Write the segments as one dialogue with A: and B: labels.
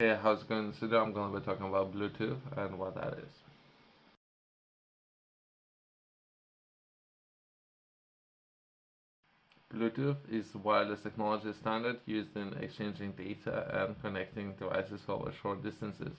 A: Hey, how's it going? Today I'm going to be talking about Bluetooth and what that is. Bluetooth is a wireless technology standard used in exchanging data and connecting devices over short distances.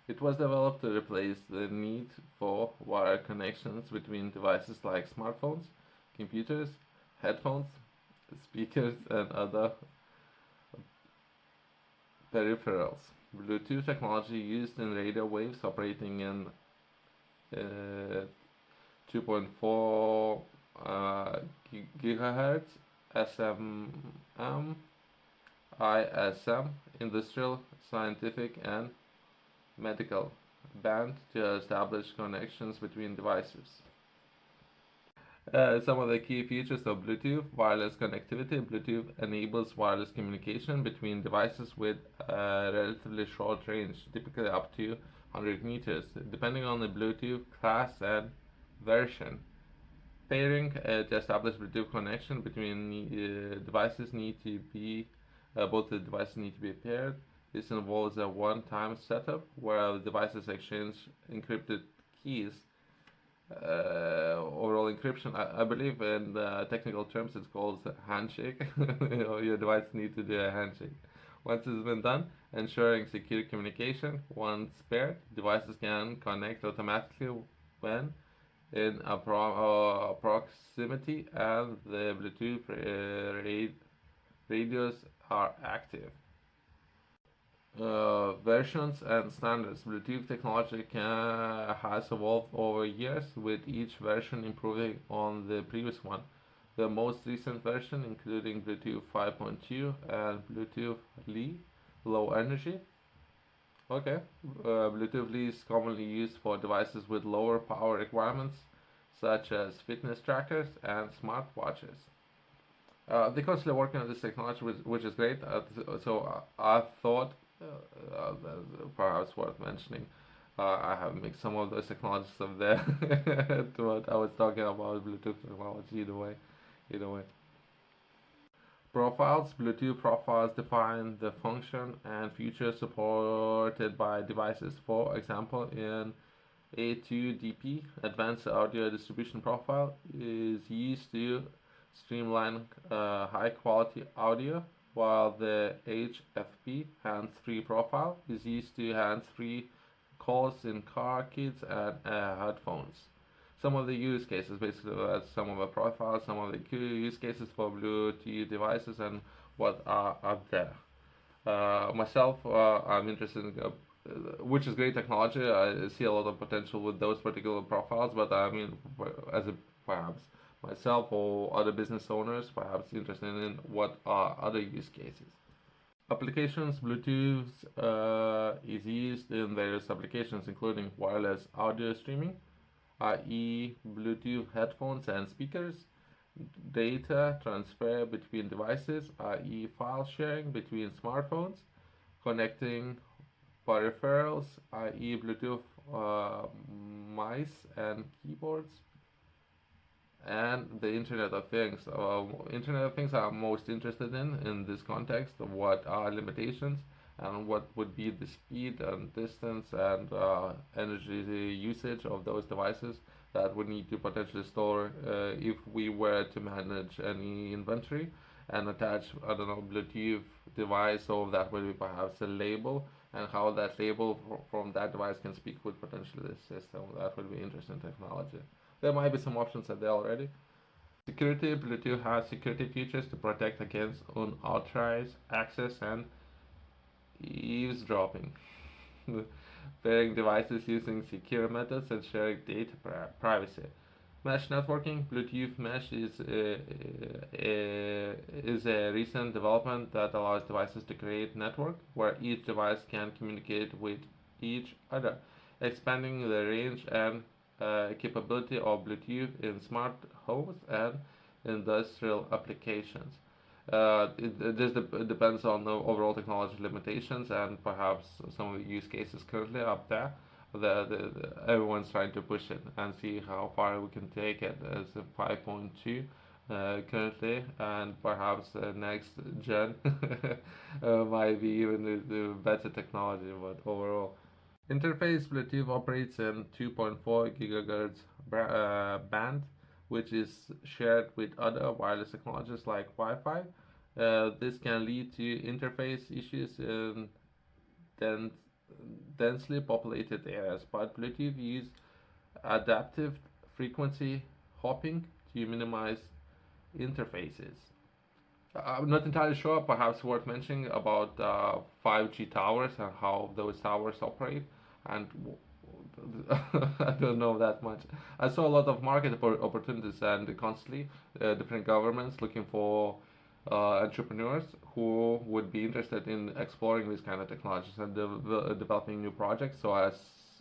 A: It was developed to replace the need for wire connections between devices like smartphones, computers, headphones, speakers, and other peripherals. Bluetooth technology used in radio waves operating in uh, 2.4 GHz ISM, industrial, scientific, and medical band to establish connections between devices. Some of the key features of Bluetooth: wireless connectivity. Bluetooth enables wireless communication between devices with a relatively short range, typically up to 100 meters, depending on the Bluetooth class and version. Pairing to establish Bluetooth connection between devices need to be both the devices need to be paired. This involves a one-time setup where the devices exchange encrypted keys. Overall encryption, I believe in technical terms, it's called handshake. Your device needs to do a handshake. Once it's been done, ensuring secure communication. Once paired, devices can connect automatically when in proximity and the Bluetooth radios are active. Versions and standards. Bluetooth technology has evolved over years, with each version improving on the previous one. The most recent version, including Bluetooth 5.2 and Bluetooth Li, low energy. Okay. Bluetooth Li is commonly used for devices with lower power requirements, such as fitness trackers and smartwatches. They're constantly working on this technology, which is great. So I thought perhaps worth mentioning. I have mixed some of those technologies up there to what I was talking about Bluetooth technology. Either way. Profiles. Bluetooth profiles define the function and features supported by devices. For example, in A2DP, Advanced Audio Distribution Profile, is used to streamline high quality audio, while the HFP hands-free profile is used to hands-free calls in car kits and headphones. Some of the use cases, basically, some of the profiles, some of the key use cases for Bluetooth devices and what are out there. Myself, I'm interested in which is great technology. I see a lot of potential with those particular profiles, but I mean, as a perhaps myself or other business owners, perhaps interested in what are other use cases. Applications. Bluetooth is used in various applications, including wireless audio streaming, i.e., Bluetooth headphones and speakers, data transfer between devices, i.e., file sharing between smartphones, connecting peripherals, i.e., Bluetooth mice and keyboards, and the Internet of Things. Internet of Things I'm most interested in this context. What are limitations and what would be the speed and distance and energy usage of those devices that would need to potentially store if we were to manage any inventory and attach, I don't know, Bluetooth device, so that would be perhaps a label, and how that label from that device can speak with potentially this system. That would be interesting technology. There might be some options out there already. Security. Bluetooth has security features to protect against unauthorized access and eavesdropping. Pairing devices using secure methods and sharing data privacy. Mesh networking. Bluetooth mesh is a recent development that allows devices to create network where each device can communicate with each other, expanding the range and capability of Bluetooth in smart homes and industrial applications. This depends on the overall technology limitations and perhaps some of the use cases currently up there. Everyone's trying to push it and see how far we can take it as a 5.2 currently, and perhaps next gen might be even the better technology. But overall, interface Bluetooth operates in 2.4 gigahertz band, which is shared with other wireless technologies like Wi-Fi. This can lead to interface issues in dense, densely populated areas, but Bluetooth uses adaptive frequency hopping to minimize interfaces. I'm not entirely sure, perhaps worth mentioning about 5G towers and how those towers operate. And I don't know that much. I saw a lot of market opportunities and constantly different governments looking for entrepreneurs who would be interested in exploring these kind of technologies and developing new projects. So as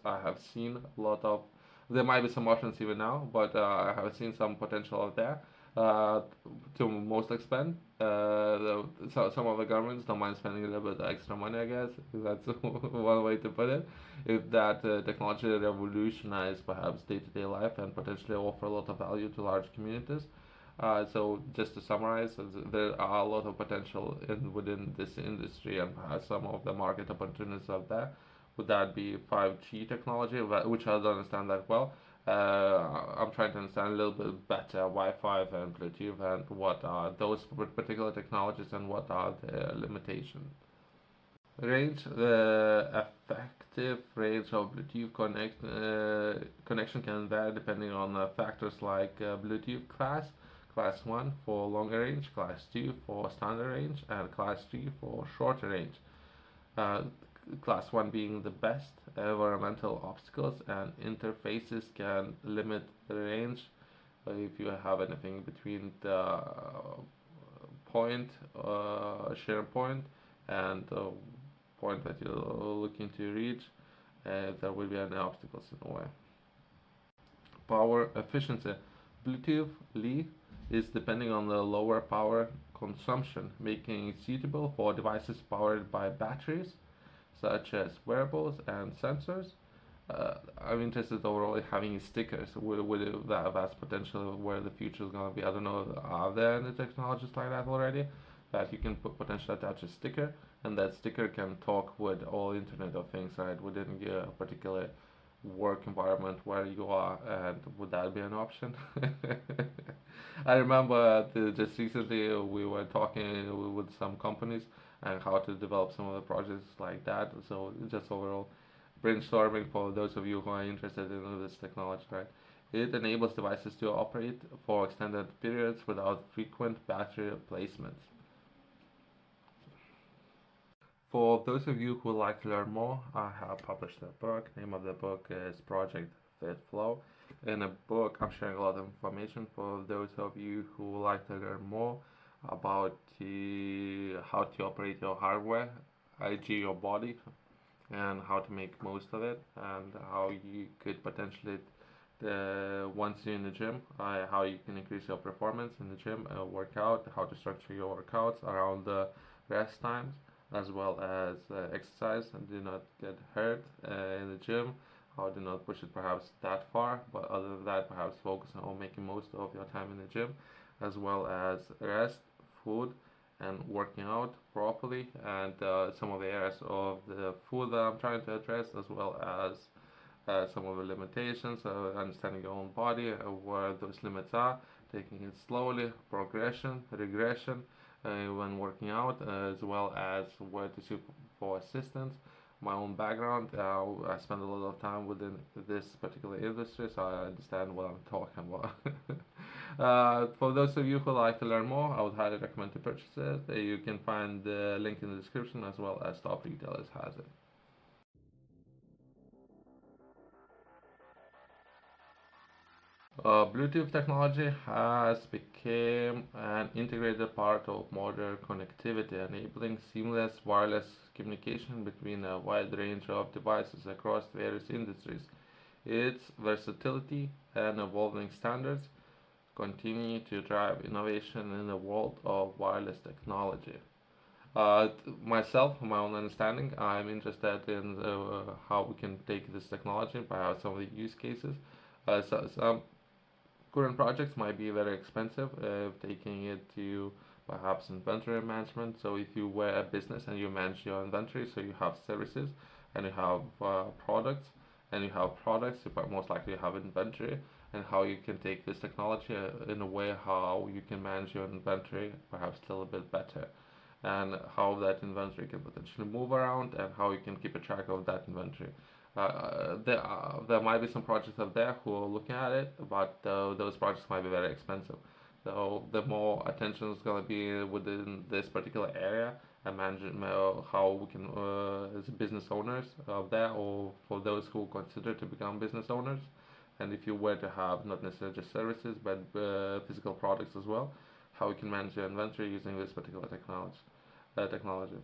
A: I have seen a lot of, there might be some options even now, but I have seen some potential out there uh, to most extent. Some of the governments don't mind spending a little bit extra money, I guess. That's one way to put it. If that technology revolutionize perhaps day-to-day life and potentially offer a lot of value to large communities. So just to summarize, there are a lot of potential within this industry and some of the market opportunities out there. Would that be 5G technology, which I don't understand that well? I'm trying to understand a little bit better Wi-Fi and Bluetooth and what are those particular technologies and what are the limitations. Range, the effective range of Bluetooth connection can vary depending on factors like Bluetooth class 1 for longer range, class 2 for standard range, and class 3 for shorter range. Uh, Class 1 being the best. Environmental obstacles and interfaces can limit the range. If you have anything between the point, share point, and the point that you're looking to reach, there will be any obstacles in the way. Power efficiency. Bluetooth Li is depending on the lower power consumption, making it suitable for devices powered by batteries such as wearables and sensors. I'm interested overall in having stickers with that's potential where the future is going to be. I don't know, are there any technologies like that already? That you can potentially attach a sticker, and that sticker can talk with all Internet of Things, right, within your particular work environment where you are, and would that be an option? I remember just recently we were talking with some companies and how to develop some of the projects like that. So just overall brainstorming for those of you who are interested in this technology, right? It enables devices to operate for extended periods without frequent battery replacements. For those of you who would like to learn more, I have published a book. Name of the book is Project Fit Flow. In a book, I'm sharing a lot of information for those of you who would like to learn more about how to operate your hardware, i.e. your body, and how to make most of it, and how you could potentially, once you're in the gym, how you can increase your performance in the gym, work out, how to structure your workouts around the rest times, as well as exercise and do not get hurt in the gym. How do not push it perhaps that far, but other than that, perhaps focus on making most of your time in the gym, as well as rest, food, and working out properly, and some of the areas of the food that I'm trying to address, as well as some of the limitations, understanding your own body, where those limits are, taking it slowly, progression, regression, when working out, as well as where to seek for assistance. My own background, I spend a lot of time within this particular industry, so I understand what I'm talking about. For those of you who like to learn more, I would highly recommend to purchase it. You can find the link in the description, as well as top retailers has it. Bluetooth technology has become an integrated part of modern connectivity, enabling seamless wireless communication between a wide range of devices across various industries. Its versatility and evolving standards continue to drive innovation in the world of wireless technology. Myself, my own understanding, I'm interested in how we can take this technology, perhaps some of the use cases. Some Current projects might be very expensive if taking it to perhaps inventory management. So if you were a business and you manage your inventory, so you have services and you have products, and you have products, but most likely you have inventory, and how you can take this technology in a way how you can manage your inventory perhaps a little bit better, and how that inventory can potentially move around, and how you can keep a track of that inventory. There might be some projects out there who are looking at it, but those projects might be very expensive. So the more attention is going to be within this particular area, and managing how we can, as business owners out there, or for those who consider to become business owners, and if you were to have not necessarily just services but physical products as well, how we can manage your inventory using this particular technology.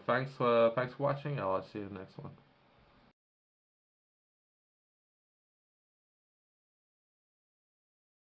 A: Thanks for watching. I'll see you in the next one.